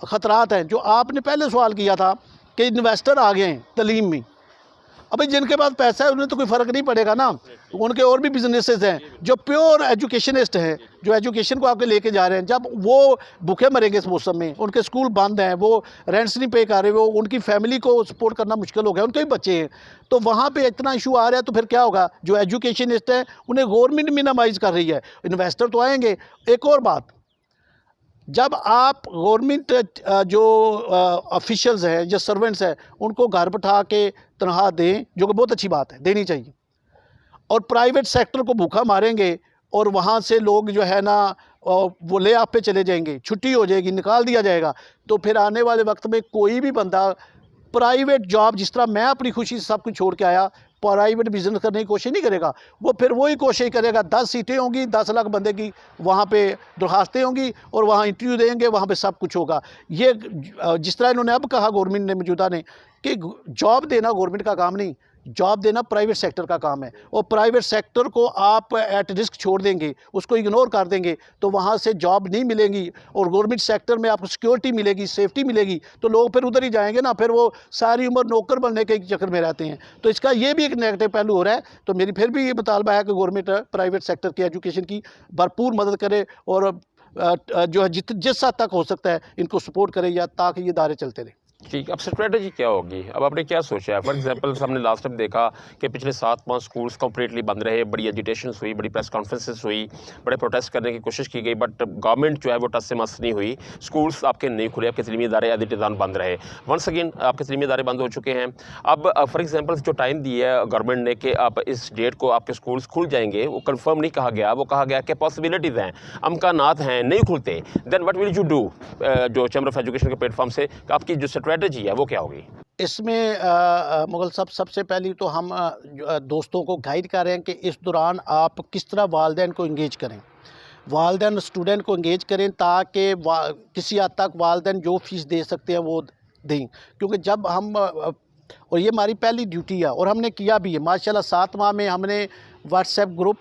ख़तरात हैं। जो आपने पहले सवाल किया था कि इन्वेस्टर आ गए हैं तालीम में, अभी जिनके पास पैसा है उन्हें तो कोई फ़र्क नहीं पड़ेगा ना, उनके और भी बिजनेसेस हैं। जो प्योर एजुकेशनिस्ट हैं, जो एजुकेशन को आगे लेके जा रहे हैं, जब वो भूखे मरेंगे इस मौसम में, उनके स्कूल बंद हैं, वो रेंट्स नहीं पे कर रहे, वो उनकी फैमिली को सपोर्ट करना मुश्किल हो गया, उनके भी बच्चे हैं, तो वहाँ पे इतना इशू आ रहा है, तो फिर क्या होगा? जो एजुकेशनिस्ट हैं उन्हें गवर्नमेंट मिनिमाइज़ कर रही है, इन्वेस्टर तो आएंगे। एक और बात, जब आप गवर्नमेंट जो ऑफिशियल्स हैं, जो सर्वेंट्स हैं, उनको घर बैठा के तनख्वाह दें, जो कि बहुत अच्छी बात है, देनी चाहिए, और प्राइवेट सेक्टर को भूखा मारेंगे और वहाँ से लोग जो है ना वो ले आप पे चले जाएंगे, छुट्टी हो जाएगी, निकाल दिया जाएगा, तो फिर आने वाले वक्त में कोई भी बंदा प्राइवेट जॉब, जिस तरह मैं अपनी खुशी से सब कुछ छोड़ के आया, प्राइवेट बिजनेस करने की कोशिश नहीं करेगा। वो फिर वही कोशिश करेगा, 10 सीटें होंगी, 10 लाख बंदे की वहाँ पे दरखास्तें होंगी और वहाँ इंटरव्यू देंगे, वहाँ पे सब कुछ होगा। ये जिस तरह इन्होंने अब कहा गवर्नमेंट ने, मौजूदा ने, कि जॉब देना गवर्नमेंट का काम नहीं, जॉब देना प्राइवेट सेक्टर का काम है, और प्राइवेट सेक्टर को आप एट रिस्क छोड़ देंगे, उसको इग्नोर कर देंगे, तो वहाँ से जॉब नहीं मिलेगी, और गवर्नमेंट सेक्टर में आपको सिक्योरिटी मिलेगी, सेफ्टी मिलेगी, तो लोग फिर उधर ही जाएंगे ना, फिर वो सारी उम्र नौकर बनने के चक्कर में रहते हैं। तो इसका ये भी एक नेगेटिव पहलू हो रहा है। तो मेरी फिर भी ये मुतालबा है कि गवर्नमेंट प्राइवेट सेक्टर की एजुकेशन की भरपूर मदद करे, और जो है जिस हद तक हो सकता है इनको सपोर्ट करे, या ताकि ये दायरे चलते रहें। ठीक, अब स्ट्रेटजी क्या होगी? अब आपने क्या सोचा है? फॉर एग्जांपल हमने लास्ट टाइम देखा कि पिछले 7 माह स्कूल्स कंप्लीटली बंद रहे, बड़ी एजिटेशंस हुई, बड़ी प्रेस कॉन्फ्रेंसेस हुई, बड़े प्रोटेस्ट करने की कोशिश की गई, बट गवर्नमेंट जो है वो टस से मस नहीं हुई। स्कूल्स आपके नहीं खुले, आपके तलीमी इदारे एज इट इज़ बंद रहे। वंस अगेन आपके तलीमी इदारे बंद हो चुके हैं। अब फॉर एग्जाम्पल जो टाइम दिया है गवर्नमेंट ने कि आप इस डेट को आपके स्कूल्स खुल जाएंगे, वो कन्फर्म नहीं कहा गया, वो कहा गया कि पॉसिबिलिटीज़ हैं, अमकानात हैं, नहीं खुलते, then what will you do? जो चैम्बर ऑफ एजुकेशन के प्लेटफॉर्म से आपकी जो स्ट्रेटजी है वो क्या होगी? इसमें मुगल साहब, सबसे पहली तो हम दोस्तों को गाइड कर रहे हैं कि इस दौरान आप किस तरह वालिदैन को इंगेज करें, वालिदैन स्टूडेंट को इंगेज करें, ताकि किसी हद तक वालिदैन जो फीस दे सकते हैं वो दें, क्योंकि जब हम और ये हमारी पहली ड्यूटी है और हमने किया भी है माशाल्लाह। 7 माह में हमने WhatsApp group,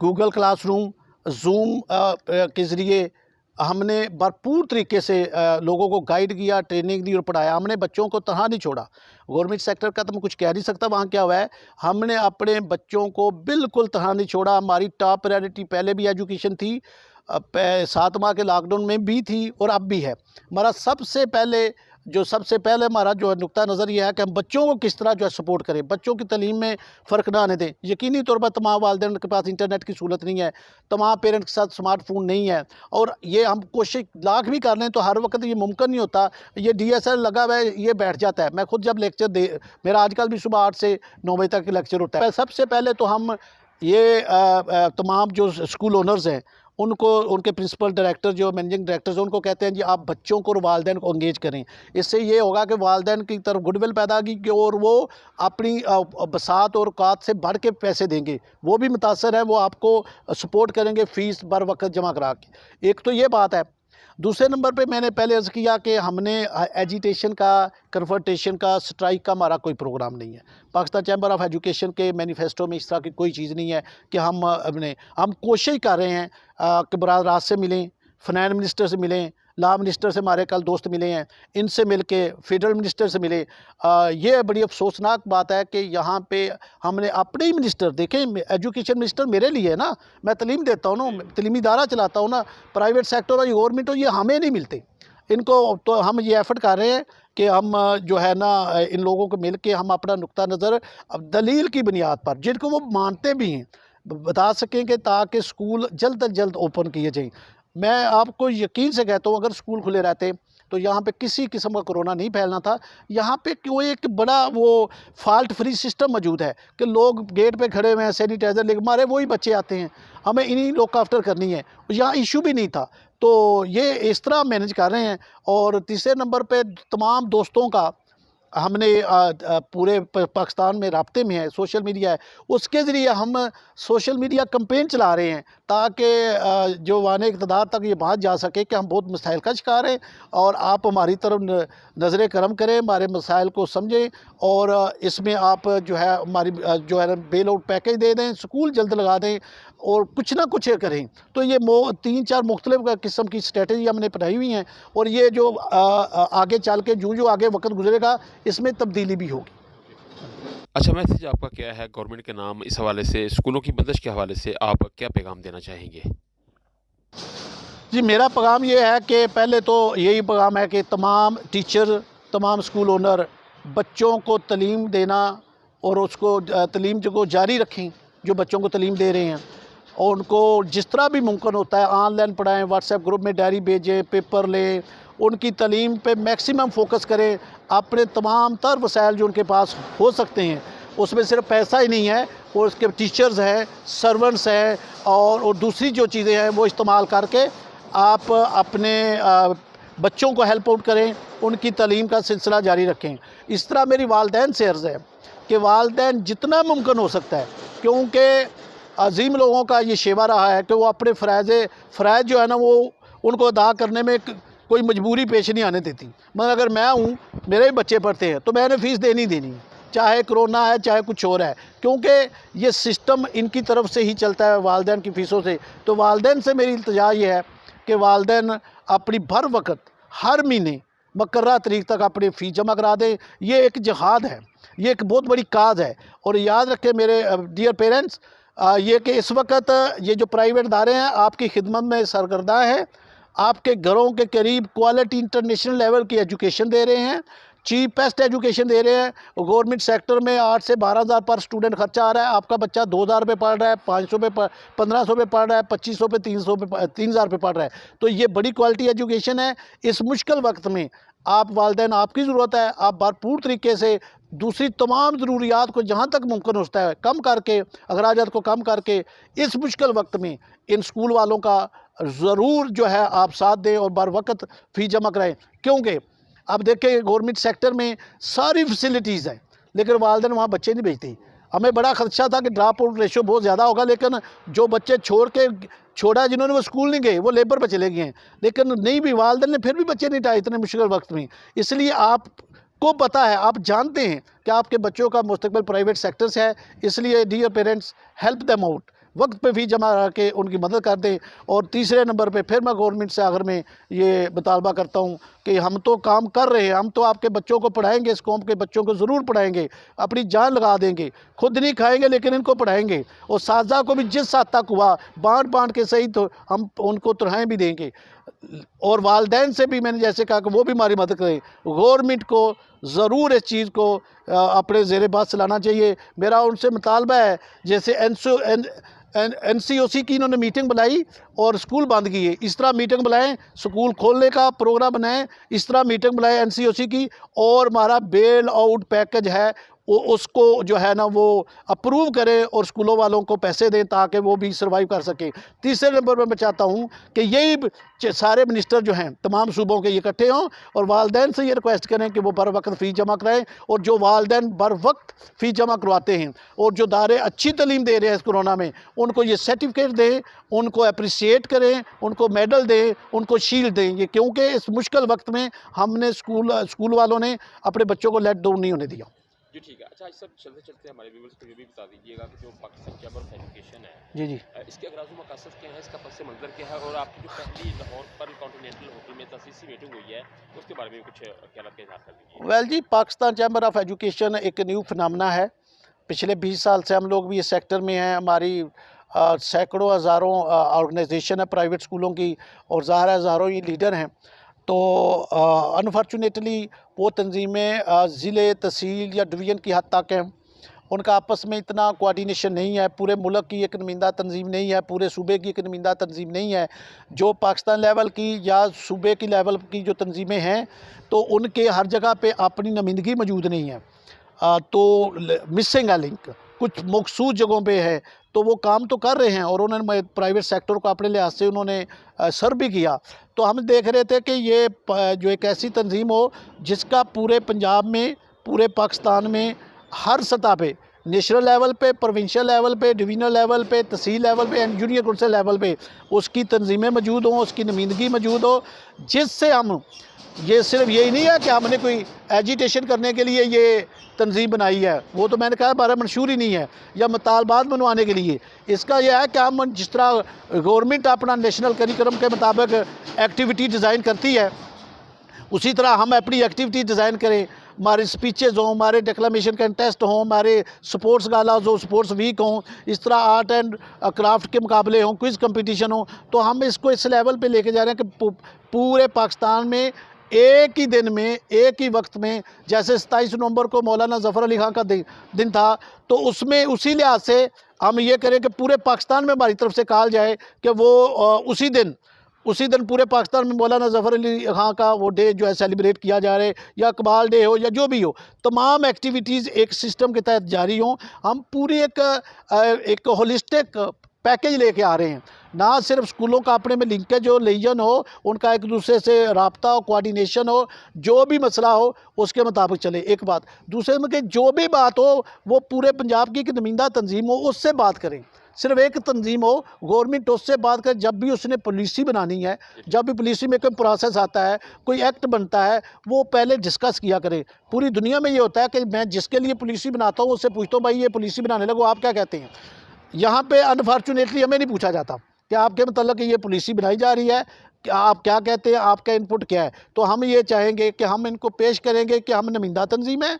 Google classroom, zoom के ज़रिए हमने भरपूर तरीके से लोगों को गाइड किया, ट्रेनिंग दी और पढ़ाया। हमने बच्चों को तनहा नहीं छोड़ा। गवर्नमेंट सेक्टर का तो मैं कुछ कह नहीं सकता वहाँ क्या हुआ है। हमने अपने बच्चों को बिल्कुल तनहा नहीं छोड़ा। हमारी टॉप प्रायोरिटी पहले भी एजुकेशन थी, 7 माह के लॉकडाउन में भी थी और अब भी है। हमारा सबसे पहले हमारा जो है नुक्ता नज़र ये है कि हम बच्चों को किस तरह जो है सपोर्ट करें, बच्चों की तालीम में फ़र्क ना आने दें। यकीनी तौर पर तमाम वालिदैन के पास इंटरनेट की सहूलत नहीं है, तमाम पेरेंट्स के साथ स्मार्टफोन नहीं है, और ये हम कोशिश लाख भी कर लें तो हर वक्त ये मुमकिन नहीं होता। ये DSL लगा हुआ है, ये बैठ जाता है। मैं खुद जब लेक्चर दे, मेरा आजकल भी सुबह 8 से 9 बजे तक लेक्चर होता है। सबसे पहले तो हम ये तमाम जो स्कूल ओनर्स हैं उनको, उनके प्रिंसिपल डायरेक्टर जो मैनेजिंग डायरेक्टर्स हैं, उनको कहते हैं जी आप बच्चों को और वालिदैन को एंगेज करें। इससे ये होगा कि वालिदैन की तरफ गुडविल पैदा की और वो अपनी बसात और औकात से बढ़ के पैसे देंगे। वो भी मुतासर है, वो आपको सपोर्ट करेंगे फ़ीस बर वक्त जमा करा के। एक तो ये बात है। दूसरे नंबर पे मैंने पहले अर्ज़ किया कि हमने एजिटेशन का, कन्फ्रंटेशन का, स्ट्राइक का हमारा कोई प्रोग्राम नहीं है। पाकिस्तान चैम्बर ऑफ एजुकेशन के मैनिफेस्टो में इस तरह की कोई चीज़ नहीं है कि हम कोशिश कर रहे हैं कि बराह रास्त से मिलें, फ़ाइनेंस मिनिस्टर से मिलें, लॉ मिनिस्टर से हमारे कल दोस्त मिले हैं, इनसे मिल के फेडरल मिनिस्टर से मिले। ये बड़ी अफसोसनाक बात है कि यहाँ पे हमने अपने ही मिनिस्टर देखें, एजुकेशन मिनिस्टर मेरे लिए है ना, मैं तालीम देता हूँ ना, तालीमी इदारा चलाता हूँ ना, प्राइवेट सेक्टर और गवर्नमेंट हो, ये हमें नहीं मिलते। इनको तो हम ये एफर्ट कर रहे हैं कि हम जो है ना इन लोगों को मिल के हम अपना नुक्ता नज़र दलील की बुनियाद पर, जिनको वो मानते भी हैं, बता सकेंगे ताकि स्कूल जल्द अज जल्द ओपन किए जाएँ। मैं आपको यकीन से कहता हूँ अगर स्कूल खुले रहते तो यहाँ पे किसी किस्म का कोरोना नहीं फैलना था। यहाँ पे कोई एक बड़ा वो फॉल्ट फ्री सिस्टम मौजूद है कि लोग गेट पे खड़े हुए हैं, सैनिटाइज़र लेकर, हमारे वही बच्चे आते हैं, हमें इन्हीं लोग आफ्टर करनी है। यहाँ इशू भी नहीं था, तो ये इस तरह मैनेज कर रहे हैं। और तीसरे नंबर पे तमाम दोस्तों का हमने पूरे पाकिस्तान में राब्ते में है, सोशल मीडिया है, उसके ज़रिए हम सोशल मीडिया कैंपेन चला रहे हैं ताकि जो वाने इक़्तिदार तक ये बात जा सके कि हम बहुत मसाइल का शिकार हैं और आप हमारी तरफ नज़र करम करें, हमारे मसाइल को समझें और इसमें आप जो है हमारी जो है बेल आउट पैकेज दे दें, स्कूल जल्द लगा दें और कुछ ना कुछ करें। तो ये 3-4 मुख्तलिफ़ किस्म की स्ट्रेटजी हमने अपनाई हुई हैं और ये जो आगे चल के जो आगे वक्त गुजरेगा इसमें तब्दीली भी होगी। अच्छा, मैसेज आपका क्या है गवर्नमेंट के नाम, इस हवाले से, स्कूलों की बंदिश के हवाले से आप क्या पैगाम देना चाहेंगे? जी, मेरा पैगाम ये है कि पहले तो यही पैगाम है कि तमाम टीचर, तमाम स्कूल ओनर बच्चों को तालीम देना और उसको तालीम को जारी रखें, जो बच्चों को तालीम दे रहे हैं, और उनको जिस तरह भी मुमकिन होता है ऑनलाइन पढ़ाएं, व्हाट्सएप ग्रुप में डायरी भेजें, पेपर लें, उनकी तालीम पे मैक्सिमम फोकस करें। अपने तमाम तर वसाइल जो उनके पास हो सकते हैं, उसमें सिर्फ पैसा ही नहीं है, और उसके टीचर्स हैं, सर्वेंट्स हैं और दूसरी जो चीज़ें हैं वो इस्तेमाल करके आप अपने बच्चों को हेल्प आउट करें, उनकी तालीम का सिलसिला जारी रखें। इस तरह मेरी वालिदैन से अर्ज़ है कि वालिदैन जितना मुमकिन हो सकता है, क्योंकि अजीम लोगों का ये शेवा रहा है कि वो अपने फ़राइज़ जो है ना वो उनको अदा करने में कोई मजबूरी पेश नहीं आने देती। मगर अगर मैं हूँ, मेरे ही बच्चे पढ़ते हैं, तो मैंने फ़ीस देनी देनी है, चाहे कोरोना है चाहे कुछ और है, क्योंकि ये सिस्टम इनकी तरफ से ही चलता है, वालिदैन की फ़ीसों से। तो वालिदैन से मेरी इल्तिजा ये है कि वालिदैन अपनी भर वक्त हर महीने मुकर्रर तारीख तक अपनी फ़ीस जमा करा दें। ये एक जिहाद है, ये एक बहुत बड़ी काज है। और याद रखें मेरे डियर पेरेंट्स, ये कि इस वक्त ये जो प्राइवेट इदारे हैं आपकी खिदमत में सरगर्दा है, आपके घरों के करीब क्वालिटी इंटरनेशनल लेवल की एजुकेशन दे रहे हैं, चीपेस्ट एजुकेशन दे रहे हैं। गवर्नमेंट सेक्टर में 8 से 12,000 पर स्टूडेंट खर्चा आ रहा है, आपका बच्चा 2,000 रुपये पढ़ रहा है, 500 पे 1,500 रुपये पढ़ रहा है, 2,500 पे 300 पे 3,000 रुपये पढ़ रहा है। तो ये बड़ी क्वालिटी एजुकेशन है। इस मुश्किल वक्त में आप वालिदैन, आपकी ज़रूरत है, आप भरपूर तरीके से दूसरी तमाम ज़रूरियात को जहाँ तक मुमकिन होता है कम करके, अखराजात को कम करके, इस मुश्किल वक्त में इन स्कूल वालों का ज़रूर जो है आप साथ दें और बर वक्त फ़ीस जमा कराएँ। क्योंकि अब देखें गवर्नमेंट सेक्टर में सारी फैसिलिटीज़ हैं, लेकिन वालिदैन वहाँ बच्चे नहीं भेजते। हमें बड़ा खदशा था कि ड्रॉप आउट रेशो बहुत ज़्यादा होगा, लेकिन जो बच्चे छोड़ा जिन्होंने वो स्कूल नहीं गए, वो लेबर पर चले गए हैं, लेकिन नहीं भी वालिदैन ने फिर भी बच्चे नहीं उठाए इतने मुश्किल वक्त में। इसलिए आपको पता है, आप जानते हैं कि आपके बच्चों का मुस्तकबिल प्राइवेट सेक्टर से है। इसलिए dear parents, help them out, वक्त पे फ़ीस जमा करा के उनकी मदद कर दें। और तीसरे नंबर पे फिर मैं गवर्नमेंट से आखिर में ये मुतालबा करता हूँ कि हम तो काम कर रहे हैं, हम तो आपके बच्चों को पढ़ाएंगे, इस कौम के बच्चों को ज़रूर पढ़ाएंगे, अपनी जान लगा देंगे, खुद नहीं खाएंगे लेकिन इनको पढ़ाएंगे। और साजा को भी जिस हद तक हुआ बाँट के सही तो हम उनको तनख्वाहें भी देंगे। और वालदैन से भी मैंने जैसे कहा कि वो भी हमारी मदद करें। गवर्नमेंट को ज़रूर इस चीज़ को अपने ज़ेरे बात लाना चाहिए। मेरा उनसे मुतालबा है, जैसे NCOC की इन्होंने मीटिंग बुलाई और स्कूल बंद किए, इस तरह मीटिंग बुलाएं, स्कूल खोलने का प्रोग्राम बनाएं, इस तरह मीटिंग बुलाएं NCOC की। और हमारा बेल आउट पैकेज है वो उसको जो है ना वो अप्रूव करें और स्कूलों वालों को पैसे दें ताकि वो भी सर्वाइव कर सकें। तीसरे नंबर पर मैं चाहता हूँ कि यही सारे मिनिस्टर जो हैं तमाम सूबों के इकट्ठे हों और वालदैन से ये रिक्वेस्ट करें कि वो बर वक्त फ़ीस जमा कराएँ। और जो वालदैन बर वक्त फ़ीस जमा करवाते हैं और जो दारे अच्छी तालीम दे रहे हैं इस कोरोना में, उनको ये सर्टिफिकेट दें, उनको अप्रिशिएट करें, उनको मेडल दें, उनको शील्ड दें। ये क्योंकि इस मुश्किल वक्त में हमने स्कूल वालों ने अपने बच्चों को लेट डाउन नहीं होने दिया। जी ठीक है। अच्छा, इस सब चलते चलते हमारे व्यूअर्स को ये भी बता दीजिएगा कि जो पाकिस्तान चैम्बर ऑफ एजुकेशन है, जी इसके अगराज़ मक़ासद क्या है, इसका पस मंज़र क्या है, और आपकी जो पहली लाहौर पर्ल कॉन्टिनेंटल होटल में तसीसी मीटिंग हुई है उसके बारे में कुछ ख्यालात का इज़हार कर दीजिए। वेल जी, पाकिस्तान चैम्बर ऑफ एजुकेशन एक न्यू फिनोमेना है। पिछले 20 साल से हम लोग भी इस सेक्टर में हैं। हमारी सैकड़ों हज़ारों ऑर्गेनाइजेशन है प्राइवेट स्कूलों की और ज़ाहिर है हज़ारों ही लीडर हैं। तो अनफॉर्चुनेटली वो तंजीमें ज़िले, तहसील या डिवीज़न की हद तक हैं, उनका आपस में इतना कोऑर्डिनेशन नहीं है। पूरे मुल्क की एक नुमाइंदा तंजीम नहीं है, पूरे सूबे की एक नुमाइंदा तंजीम नहीं है। जो पाकिस्तान लेवल की या सूबे की लेवल की जो तंजीमें हैं तो उनके हर जगह पे अपनी नुमाइंदगी मौजूद नहीं है। तो मिसिंग है लिंक, कुछ मखसूस जगहों पे है। तो वो काम तो कर रहे हैं और उन्होंने प्राइवेट सेक्टर को अपने लिहाज से उन्होंने सर्व भी किया। तो हम देख रहे थे कि ये जो एक ऐसी तंजीम हो जिसका पूरे पंजाब में, पूरे पाकिस्तान में हर सतह पे, नेशनल लेवल पे, प्रोविंशियल लेवल पे, डिवीजनल लेवल पे, तहसील लेवल पे एंड जूनियर काउंसिल लेवल पे उसकी तंजीमें मौजूद हों, उसकी नुमाइंदगी मौजूद हो, जिससे हम ये सिर्फ यही नहीं है कि हमने कोई एजिटेशन करने के लिए ये तंजीम बनाई है, वो तो मैंने कहा बारह मंशूर ही नहीं है, या मुतालबात बनवाने के लिए। इसका यह है कि हम जिस तरह गवर्नमेंट अपना नेशनल करिकुलम के मुताबिक एक्टिविटी डिज़ाइन करती है उसी तरह हम अपनी एक्टिविटी डिज़ाइन करें। हमारे स्पीचेज़ हों, हमारे डिक्लामेशन कंटेस्ट हों, हमारे स्पोर्ट्स गालाज हो, स्पोर्ट्स वीक हों, इस तरह आर्ट एंड क्राफ्ट के मुकाबले हों, क्विज़ कंपटीशन हो। तो हम इसको इस लेवल पे लेके जा रहे हैं कि पूरे पाकिस्तान में एक ही दिन में, एक ही वक्त में, जैसे 27 नवंबर को मौलाना ज़फ़र अली ख़ान का दिन था, तो उसमें उसी लिहाज से हम ये करें कि पूरे पाकिस्तान में हमारी तरफ से कहा जाए कि वो उसी दिन पूरे पाकिस्तान में मौलाना ज़फ़र अली ख़ान का वो डे जो है सेलिब्रेट किया जा रहा है, या इकबाल डे हो या जो भी हो, तमाम एक्टिविटीज़ एक सिस्टम के तहत जारी हों। हम पूरी एक होलिस्टिक पैकेज लेके आ रहे हैं, ना सिर्फ स्कूलों का अपने में लिंकेज हो, लिजन हो, उनका एक दूसरे से रब्ता हो, कोऑर्डिनेशन हो, जो भी मसला हो उसके मुताबिक चले। एक बात, दूसरे में कि जो भी बात हो वो पूरे पंजाब की एक नुमाइंदा तंजीम हो उससे बात करें। सिर्फ एक तंजीम हो, गवर्नमेंट उससे बात करें। जब भी उसने पॉलिसी बनानी है, जब भी पॉलिसी में कोई प्रोसेस आता है, कोई एक्ट बनता है, वो पहले डिस्कस किया करें। पूरी दुनिया में ये होता है कि मैं जिसके लिए पॉलिसी बनाता हूँ उससे पूछता हूँ भाई ये पॉलिसी बनाने लगो आप क्या कहते हैं। यहाँ पे अनफॉर्चुनेटली हमें नहीं पूछा जाता कि आपके मतलब कि ये पॉलिसी बनाई जा रही है, कि आप क्या कहते हैं, आपका इनपुट क्या है। तो हम ये चाहेंगे कि हम इनको पेश करेंगे कि हम नुमाइंदा तंजीम है,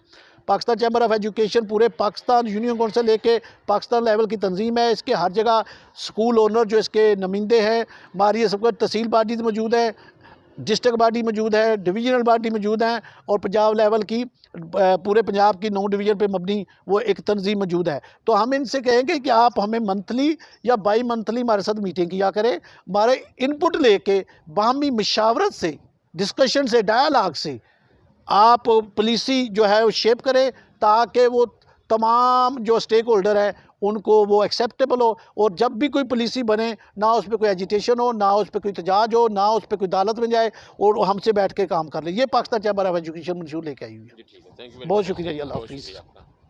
पाकिस्तान चैम्बर ऑफ एजुकेशन पूरे पाकिस्तान यूनियन काउंसिल लेके पाकिस्तान लेवल की तंजीम है। इसके हर जगह स्कूल ओनर जो इसके नुमाइंदे हैं, हमारी ये सबको तहसील बॉडीज़ मौजूद है, डिस्ट्रिक्ट बॉडी मौजूद है, डिवीजनल बॉडी मौजूद हैं, और पंजाब लेवल की पूरे पंजाब की 9 डिवीज़न पे मबनी वो एक तंजीम मौजूद है। तो हम इनसे कहेंगे कि आप हमें मंथली या बाई मंथली हमारे साथ मीटिंग किया करें, हमारे इनपुट लेके बाहमी मशावरत से, डिस्कशन से, डायलॉग से आप पॉलिसी जो है वो शेप करें ताकि वो तमाम जो स्टेक होल्डर है उनको वो एक्सेप्टेबल हो। और जब भी कोई पॉलिसी बने ना उस पर कोई एजिटेशन हो, ना उस पर कोई एहतजाज हो, ना उस पर कोई अदालत में जाए, और हमसे बैठ के काम कर ले। ये पाकिस्तान चैम्बर ऑफ एजुकेशन मंशूर लेके आई हुई है। बहुत शुक्रिया जी, अल्लाह हाफिज़।